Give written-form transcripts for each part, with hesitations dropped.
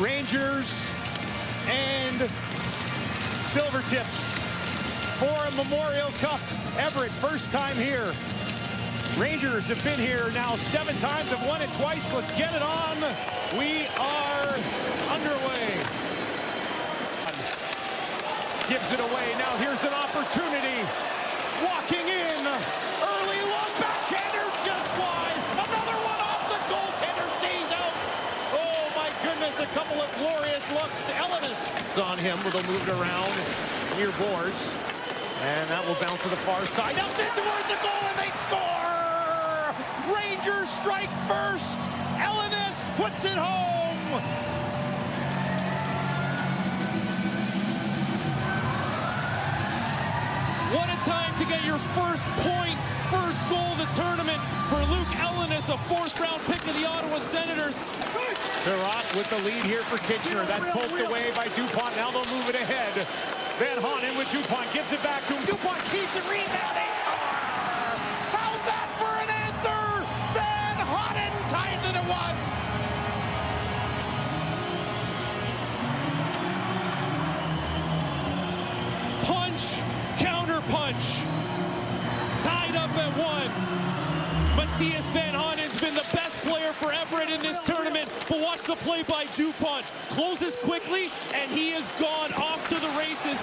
Rangers and Silvertips for a Memorial Cup. Everett, first time here. Rangers have been here now 7 times, have won it twice. Let's get it on. We are underway. Gives it away. Now here's an opportunity. Walking in. Early look. Backhander just wide. Another one off the goaltender. Stays out. Oh my goodness. A couple of glorious looks. Ellis on him. They'll move it around near boards. And that will bounce to the far side. Now sent towards the goal and they score! Rangers strike first. Ellis puts it home. What a time to get your first point, first goal of the tournament for Luke Ellis, a 4th-round pick of the Ottawa Senators. Perrott with the lead here for Kitchener. That's poked away by Dupont. Now they'll move it ahead. Van Honen with Dupont. Gives it back to him. Dupont keeps it. Rebounding. How's that for an answer? Van Honen ties it at 1. Punch, counter punch. Tied up at 1. Matthias Van Honen's been the best player for Everett in this tournament, but watch the play by Dupont. Closes quickly, and he is gone off to the races.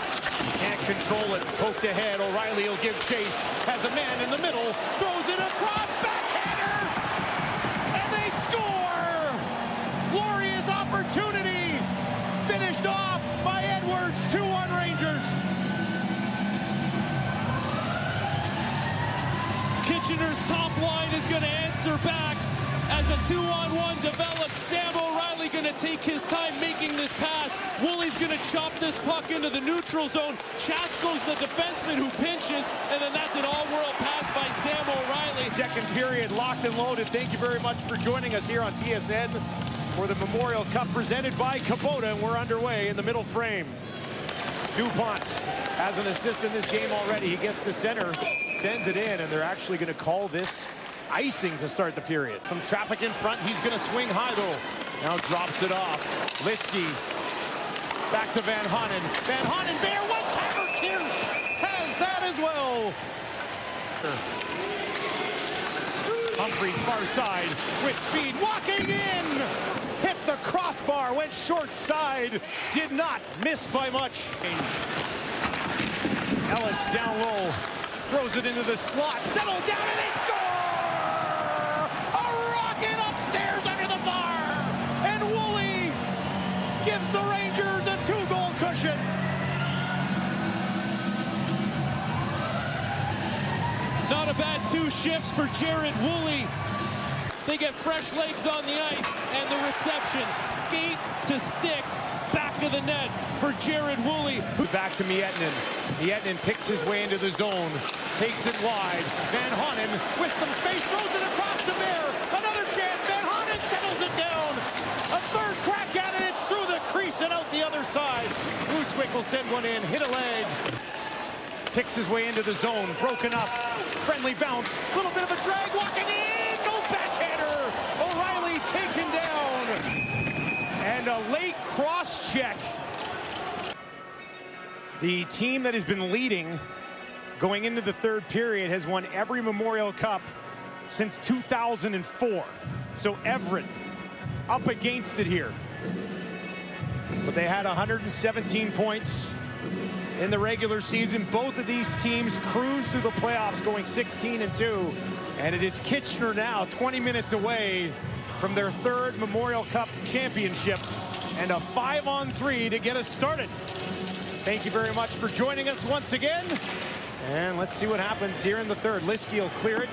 Can't control it. Poked ahead. O'Reilly will give chase. Has a man in the middle. Throws it across. Backhander! And they score! Glorious opportunity. Finished off by Edwards. 2-1 Rangers. Kitchener's top line is going to answer back as a 2-on-1 develops. Sam O'Reilly going to take his time making this pass. Woolley's going to chop this puck into the neutral zone. Chasko's the defenseman who pinches, and then that's an all-world pass by Sam O'Reilly. Second period, locked and loaded. Thank you very much for joining us here on TSN for the Memorial Cup presented by Kubota, and we're underway in the middle frame. Dupont has an assist in this game already. He gets to center, sends it in, and they're actually going to call this icing to start the period. Some traffic in front. He's going to swing high, though. Now drops it off. Liskey back to Van Honen. Van Honen, Bear, one-timer. Kirsch has that as well. Humphreys far side with speed, walking in. Hit the crossbar, went short side, did not miss by much. Ellis down low, throws it into the slot, settled down, and they score! A rocket upstairs under the bar, and Woolley gives the Rangers a 2-goal cushion. Not a bad 2 shifts for Jared Woolley. They get fresh legs on the ice, and the reception, skate to stick, back of the net for Jared Woolley. Back to Miettinen. Miettinen picks his way into the zone, takes it wide. Van Honen with some space, throws it across to Bear. Another chance, Van Honen settles it down. A 3rd crack at it, it's through the crease and out the other side. Mooswick will send one in, hit a leg. Picks his way into the zone, broken up. Friendly bounce, little bit of a drag, walking in, go backhander. O'Reilly taken down. And a late cross check. The team that has been leading going into the 3rd period has won every Memorial Cup since 2004. So Everett up against it here. But they had 117 points in the regular season. Both of these teams cruised through the playoffs going 16-2. And it is Kitchener now 20 minutes away from their 3rd Memorial Cup championship. And a 5-on-3 to get us started. Thank you very much for joining us once again. And let's see what happens here in the 3rd. Liskey will clear it.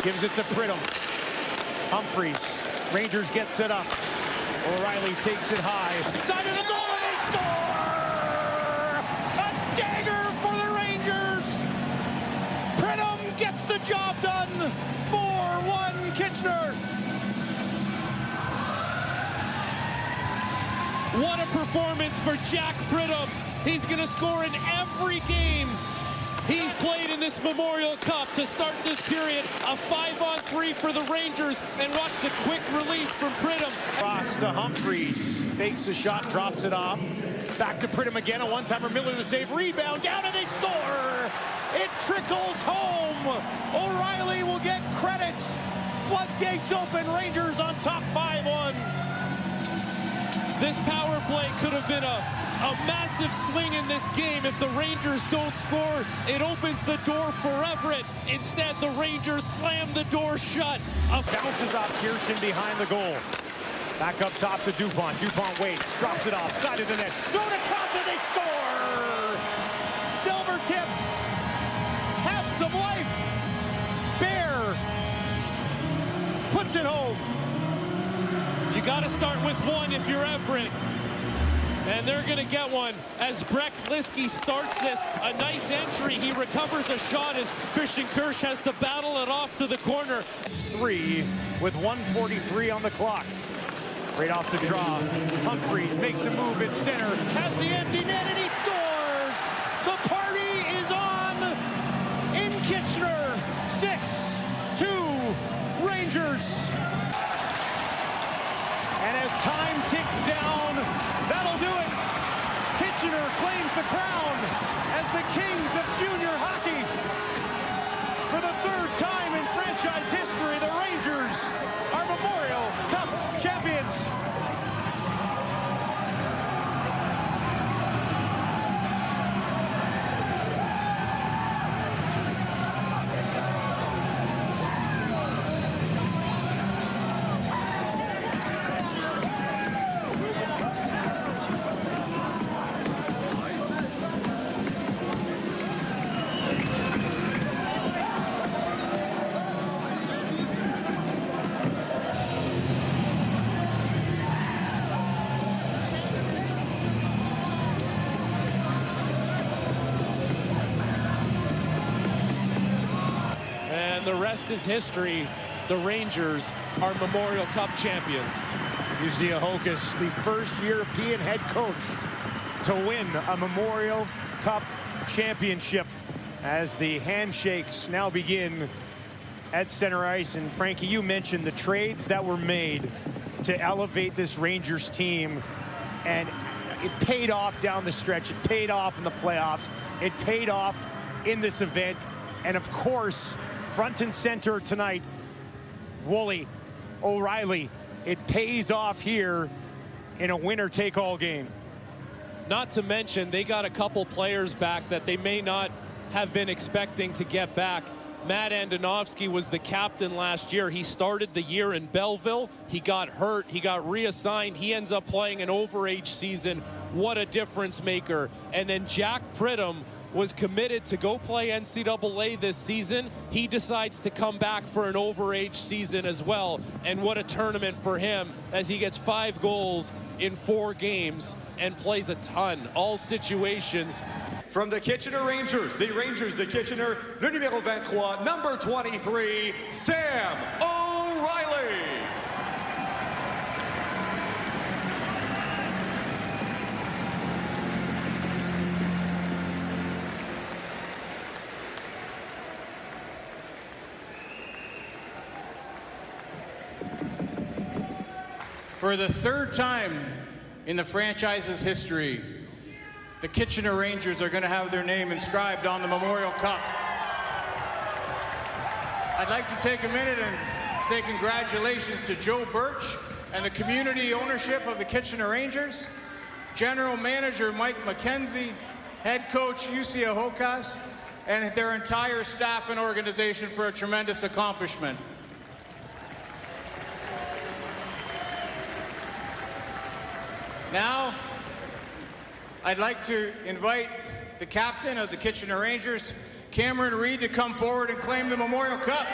Gives it to Pridham. Humphreys. Rangers get set up. O'Reilly takes it high. Side of the goal and they score! A dagger for the Rangers! Pridham gets the job done. 4-1 Kitchener. What a performance for Jack Pridham. He's going to score in every game he's played in this Memorial Cup to start this period. A 5-on-3 for the Rangers. And watch the quick release from Pridham. Cross to Humphreys. fakes the shot, drops it off. Back to Pridham again, a one-timer, Miller the save, rebound, down and they score! It trickles home! O'Reilly will get credit! Floodgates open, Rangers on top 5-1. This power play could have been a massive swing in this game. If the Rangers don't score, it opens the door for Everett. Instead, the Rangers slam the door shut. Bounces off Kirsten behind the goal. Back up top to Dupont. Dupont waits, drops it off, side of the net. Throw it across and they score! Silver Tips have some life. Bear puts it home. You got to start with one if you're Everett. And they're going to get one as Brecht Liskey starts this. A nice entry. He recovers a shot as Christian Kirsch has to battle it off to the corner. 3 with 1:43 on the clock. Right off the draw. Humphreys makes a move at center. Has the empty net and he scores! The party is on in Kitchener. 6-2 Rangers. And as time ticks down, that'll do it. Kitchener claims the crown as the kings of junior hockey. For the third time in franchise history, the Rangers are Memorial Cup champions. And the rest is history. The Rangers are Memorial Cup champions. Jussi Ahokas, the first European head coach to win a Memorial Cup championship as the handshakes now begin at center ice. And Frankie, you mentioned the trades that were made to elevate this Rangers team, and it paid off down the stretch. It paid off in the playoffs. It paid off in this event. And of course, front and center tonight, Wooly, O'Reilly. It pays off here in a winner-take-all game. Not to mention, they got a couple players back that they may not have been expecting to get back. Matt Andonovski was the captain last year. He started the year in Belleville. He got hurt. He got reassigned. He ends up playing an overage season. What a difference maker. And then Jack Pridham was committed to go play NCAA this season. He decides to come back for an overage season as well. And what a tournament for him as he gets 5 goals in 4 games and plays a ton. All situations. From the Kitchener Rangers, the Kitchener, le numéro 23, number 23, Sam O'Reilly. For the third time in the franchise's history, the Kitchener Rangers are going to have their name inscribed on the Memorial Cup. I'd like to take a minute and say congratulations to Joe Birch and the community ownership of the Kitchener Rangers, General Manager Mike McKenzie, Head Coach Jussi Ahokas, and their entire staff and organization for a tremendous accomplishment. Now, I'd like to invite the captain of the Kitchener Rangers, Cameron Reid, to come forward and claim the Memorial Cup.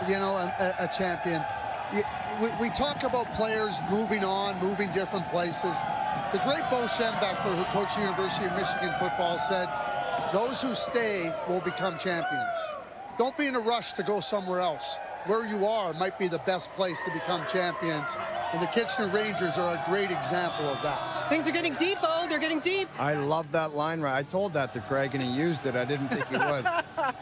You know, a champion. we talk about players moving on, moving different places. The great Bo Schembechler, who coached the University of Michigan football, said, those who stay will become champions. Don't be in a rush to go somewhere else. Where you are might be the best place to become champions. And the Kitchener Rangers are a great example of that. Things are getting deep, Bo. They're getting deep. I love that line right. I told that to Craig, and he used it. I didn't think he would.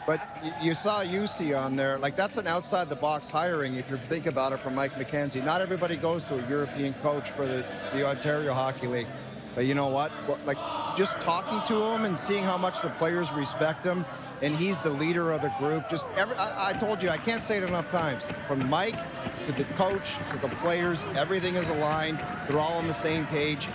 But you saw UC on there. Like, that's an outside-the-box hiring, if you think about it, from Mike McKenzie. Not everybody goes to a European coach for the Ontario Hockey League. But you know what? Like, just talking to him and seeing how much the players respect him, and he's the leader of the group. I told you, I can't say it enough times. From Mike to the coach to the players, everything is aligned. They're all on the same page.